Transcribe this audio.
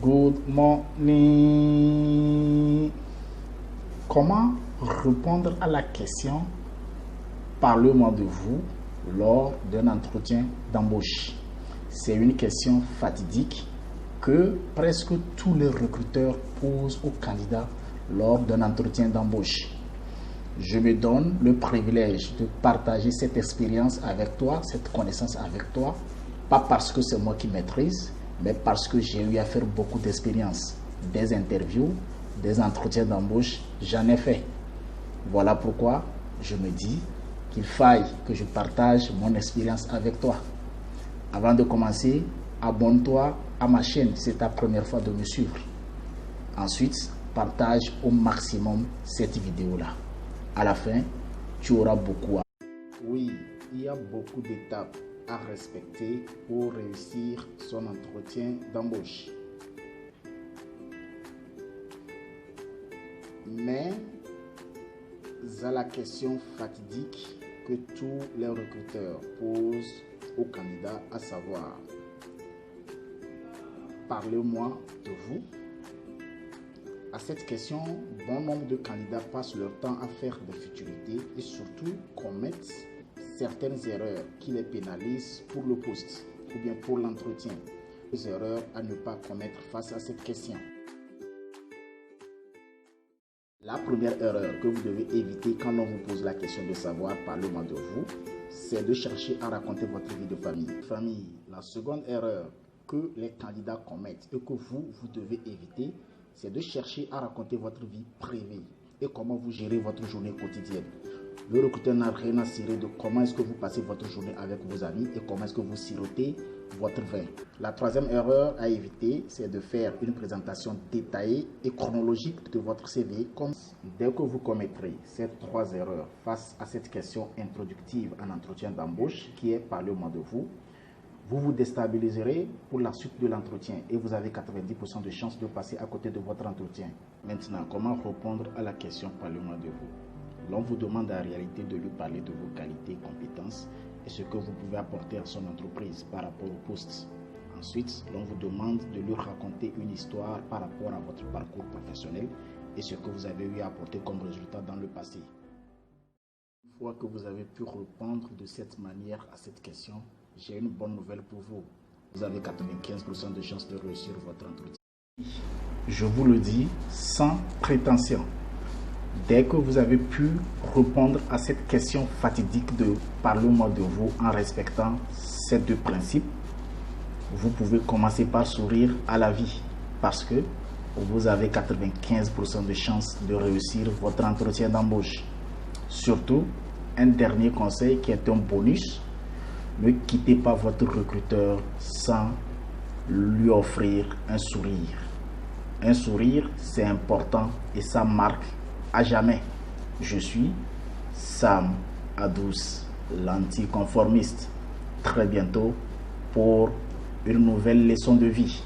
Good morning. Comment répondre à la question « Parlez-moi de vous » lors d'un entretien d'embauche? C'est une question fatidique que presque tous les recruteurs posent aux candidats lors d'un entretien d'embauche. Je me donne le privilège de partager cette expérience avec toi, cette connaissance avec toi, pas parce que c'est moi qui maîtrise, mais parce que j'ai eu à faire beaucoup d'expériences, des interviews, des entretiens d'embauche, j'en ai fait. Voilà pourquoi je me dis qu'il faille que je partage mon expérience avec toi. Avant de commencer, abonne-toi à ma chaîne si c'est ta première fois de me suivre. Ensuite, partage au maximum cette vidéo-là. À la fin, tu auras beaucoup à... Oui, il y a beaucoup d'étapes à respecter pour réussir son entretien d'embauche. Mais à la question fatidique que tous les recruteurs posent aux candidats, à savoir « Parlez-moi de vous ». À cette question, bon nombre de candidats passent leur temps à faire des futilités et surtout commettent certaines erreurs qui les pénalisent pour le poste ou bien pour l'entretien. Les erreurs à ne pas commettre face à cette question. La première erreur que vous devez éviter quand on vous pose la question de savoir parlez-moi de vous, c'est de chercher à raconter votre vie de famille. La seconde erreur que les candidats commettent et que vous devez éviter, c'est de chercher à raconter votre vie privée et comment vous gérez votre journée quotidienne. Le recruteur n'a rien à cirer de comment est-ce que vous passez votre journée avec vos amis et comment est-ce que vous sirotez votre vin. La troisième erreur à éviter, c'est de faire une présentation détaillée et chronologique de votre CV. Dès que vous commettrez ces trois erreurs face à cette question introductive en entretien d'embauche qui est « Parlez-moi de vous », vous vous déstabiliserez pour la suite de l'entretien et vous avez 90% de chances de passer à côté de votre entretien. Maintenant, comment répondre à la question « Parlez-moi de vous ». L'on vous demande en réalité de lui parler de vos qualités et compétences et ce que vous pouvez apporter à son entreprise par rapport au poste. Ensuite, l'on vous demande de lui raconter une histoire par rapport à votre parcours professionnel et ce que vous avez eu à apporter comme résultat dans le passé. Une fois que vous avez pu répondre de cette manière à cette question, j'ai une bonne nouvelle pour vous. Vous avez 95% de chances de réussir votre entretien. Je vous le dis sans prétention. Dès que vous avez pu répondre à cette question fatidique de « Parlez-moi de vous » en respectant ces deux principes, vous pouvez commencer par sourire à la vie parce que vous avez 95% de chances de réussir votre entretien d'embauche. Surtout, un dernier conseil qui est un bonus, ne quittez pas votre recruteur sans lui offrir un sourire. Un sourire, c'est important et ça marque à jamais. Je suis Sam Adous, l'anticonformiste. Très bientôt pour une nouvelle leçon de vie.